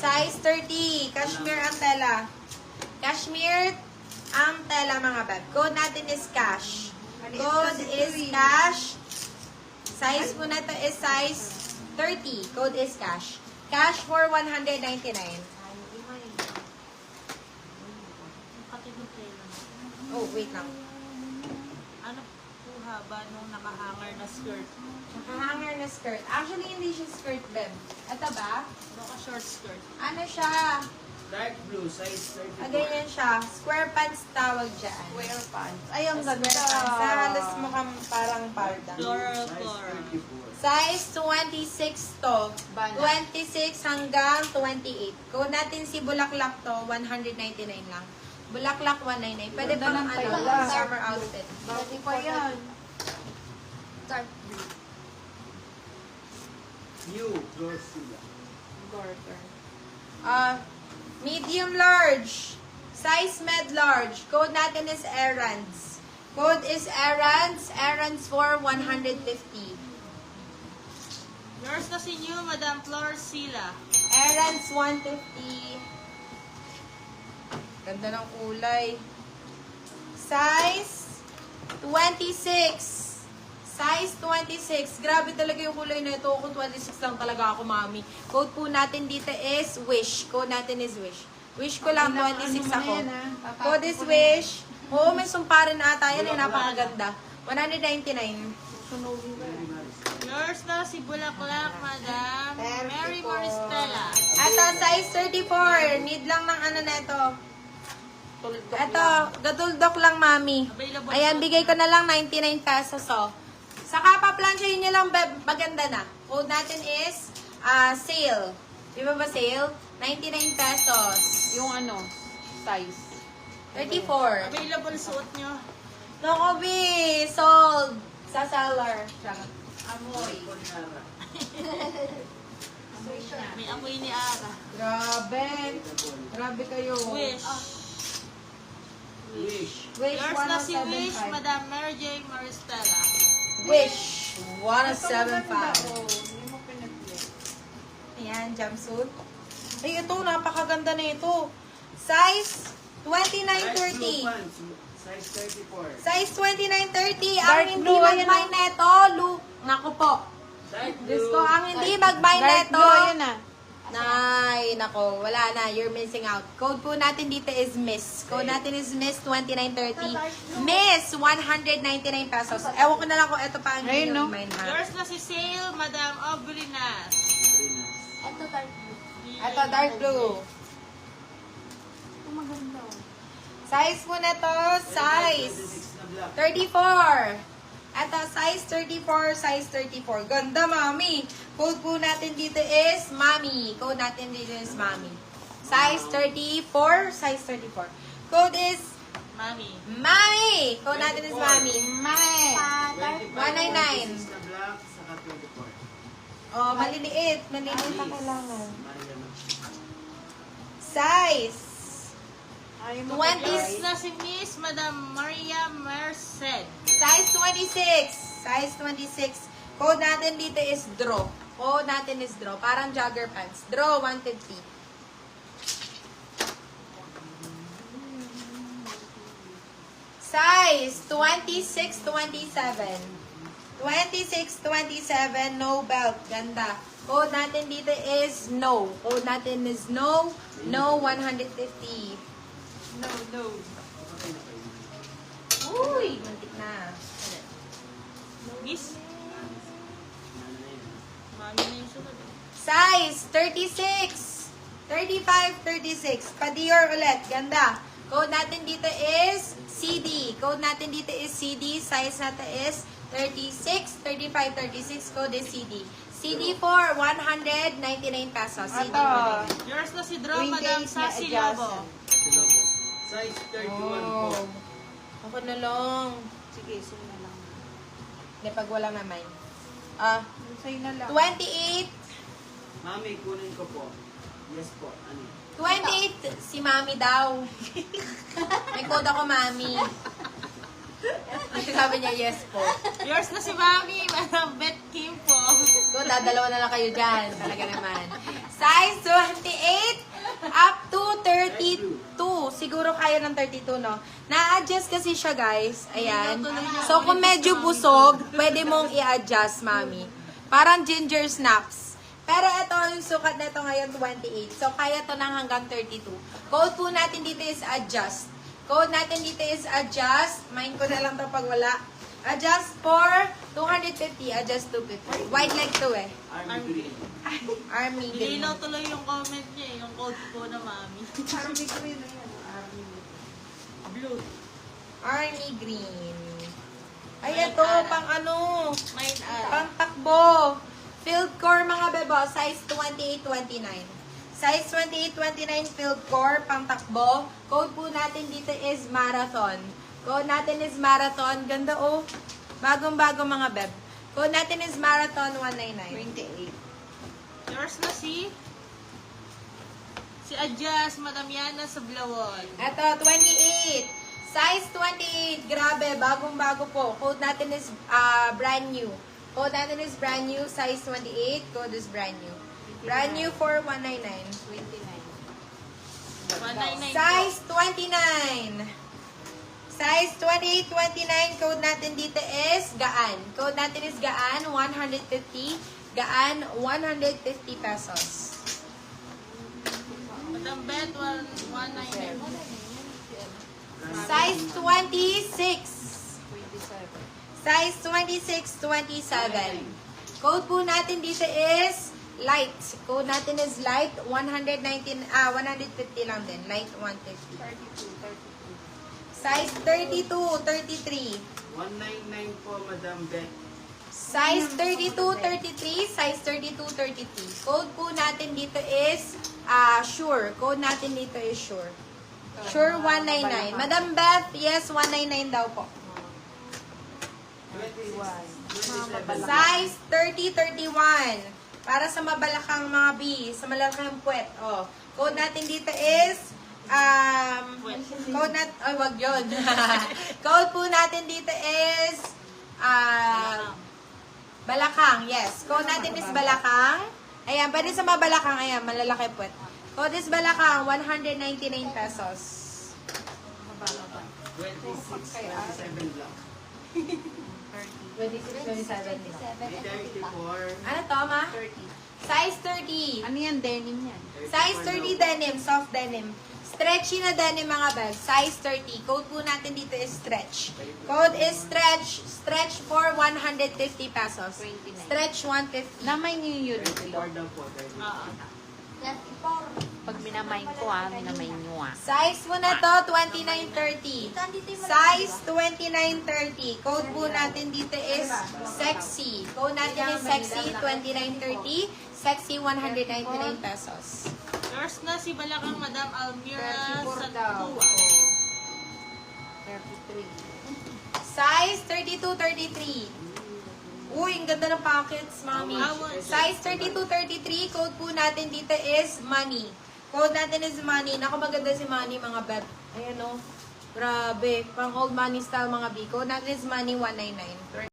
Size 30. Cashmere ang tela. Cashmere ang tela, mga beb. Code natin is cash. Code is cash. Size po na ito is size 30. Code is cash. Cash for 199. Oh, wait lang. Ano po haba nung nakahanger na skirt? Nakahanger na skirt. Actually, hindi siya skirt, beb. Ito ba? Baka short skirt. Ano siya? Dark blue, size 34. Ganyan siya. Square pants tawag dyan. Square pants. Ay, ang ganda. Square pants. Sa halos mukhang parang parda. Floral, Size floral. 34. Size 26 to. Bana. 26 hanggang 28. Kung natin si Bulaklak to, 199 lang. Bulaklak 199. Pwede Ganda pang ng ano, tela. summer outfit. Bago pa yan. Dark blue. New, Drosilla. Garter. Medium large. Size med large. Code natin is errands. Code is errands. Errands for 150. Yours na si New, Madam Flor Sila. Errands 150. Ganda ng kulay. Size 26. Size 26. Grabe talaga yung kulay na ito. Kung 26 lang talaga ako, mami. Code po natin dito is wish. Code natin is wish. Wish ko lang 26 ako. Code is wish. Oo, may sumparan na ata yan. Napakaganda. 199. Yours na si Bulaklak, Madam Mary Maristela. Ito, size 34. Need lang ng ano na ito. Ito, gatuldok lang, mami. Available Ayan, bigay ko na lang 99 pesos, oh. Saka pa-plansyahin nyo lang, beb. Maganda na. Code natin is sale. Di ba sale? 99 pesos. Yung ano, size. 34. Available suot nyo. Nako, B. Sold. Sa seller. Amoy. May amoy ni Ara. Grabe. Grabe kayo. Wish. Wish. Wish Yours na si 175. Wish, Madam Mary J. Maristela. Wish Ito 175. maganda, oh. Hindi mo pinagli. Ayan, jumpsuit. Ay, ito, napakaganda na ito. Size Dark blue 2930. pants, size 34. Size 2930. Ang Dark hindi blue, ayan mag-buy neto, Naku po. Dark Diyos blue. ko, ang hindi mag-buy Dark neto. blue, ayun na. Nay, nako, wala na. You're missing out. Code po natin dito is Miss. Code natin is Miss 2930. Miss 199 pesos. Ewan ko na lang kung ito pa ang Ayun, no? mine ha. Yours na si Sale, Madam Oblinas. Ito dark blue. Ito maganda, oh. Size po na to, size 26 na black. 34. Ito, size 34, size 34. Ganda, mami. Code po natin dito is Mami. Code natin dito is Mami. Size 34, size 34. Code is Mami. Mami. Code natin is Mami. Mami. 25, 199. 26 na black, saka 24. Oh, maliliit. Maliliit na kailangan. Maria Machida. Size Ayaw mo 20. Yours na si Miss, Madam Maria Merced. Size 26. Size 26. Code natin dito is draw. Code natin is draw. Parang jogger pants. Draw 150. Size 26, 27. 26, 27. No belt. Ganda. Code natin dito is no. Code natin is no. No 150. No. Uy, muntik na. Miss? Mami na yung sunod. Size 36. 35, 36. Pa-Dior ulit. Ganda. Code natin dito is CD. Code natin dito is CD. Size natin is 36, 35, 36. Code is CD. CD for 199 pesos. CD Ito. ulit. Yours na si Draw, 28 Madam na Sassy adjacent. Lobo. Size 31 Oh. po. Ako na lang. Sige, sa'yo na lang. Hindi, pag wala naman. Sa'yo na lang. 28. Mami, kunin ko po. Yes po. Ano? 28. Si Mami daw. May code ako, Mami. Sabi niya, yes po. Yours na si Mami, Madam Beth Kim po. Kung dadalawa na lang kayo dyan. Talaga naman. Size 28 up to 32. Siguro kaya ng 32, no? Na-adjust kasi siya, guys. Ayan. So, kung medyo busog, pwede mong i-adjust, mami. Parang ginger snaps. Pero ito, yung sukat nito ngayon, 28. So, kaya to ng hanggang 32. Code po natin dito is adjust. Code natin dito is adjust. Mind ko na lang to pag wala. Adjust for 250. Adjust 250. Wide leg to eh. Army green. Army green. Nilinaw tuloy yung comment niya eh, yung code po na mami. Army green na yan. Army green. Blue. Army green. Ay, ito, pang ano, Mine pang takbo. Field core mga bebo, size 28-29. Size 28-29 field core, pang takbo. Code po natin dito is marathon. Code natin is marathon. Ganda oh. Bagong-bago mga beb. Code natin is marathon 199. 28. Yours na si Adjust, Madam Yana sa Blawon. Ito, 28. Size 28. Grabe, bagong-bago po. Code natin is brand new. Code natin is brand new. Size 28. Code is brand new. Brand new for 199. 199 Size 29. Size 28-29. Code natin dito is gaan. Code natin is gaan, 150. Gaan, 150 pesos. Madam Bet, 199. Size 26. Size 26-27. Code po natin dito is light. Code natin is light, 150 lang din. Light 150. 32. Size 32-33. 199 po, Madam Beth. Size 32-33. Size 32-33. Code po natin dito is sure. Code natin dito is sure. Sure 199. Madam Beth, yes, 199 daw po. 27. Size 30-31. Para sa mabalakang mga B, sa malalakang puwet. Oh. Code natin dito is code nat wag yun. Code po natin dito is balakang. Yes. Code natin is balakang. Ayan, pwede sa mabalakang. Ayan, malalaki puwet. Code is balakang, 199 pesos. 26, 27 lang. 26-27. 34. Ano to, ma? 30. Size 30. Ano yan? Denim yan. Size 30 denim, soft denim. Stretchy na denim mga bag. Size 30. Code po natin dito is stretch. Code is stretch. Stretch for 150 pesos. 29. Stretch 150. Namay niyo yun. 34 daw po. 34. Pag minamay ko minamay nyo Size mo na to, 2930. Size 2930. Code po natin dito is sexy. Code natin is sexy 2930. Sexy 199 pesos. Yours na si Balakang Madam Almira 34 sa daw. Tuwa. 33. Size 3233. Uy, ang ganda ng pockets, mami. Size 32-33, code po natin dito is money. Code natin is money. Naku, maganda si money, mga beb. Ayan o. Grabe. Pang old money style, mga B. Code natin is money 199.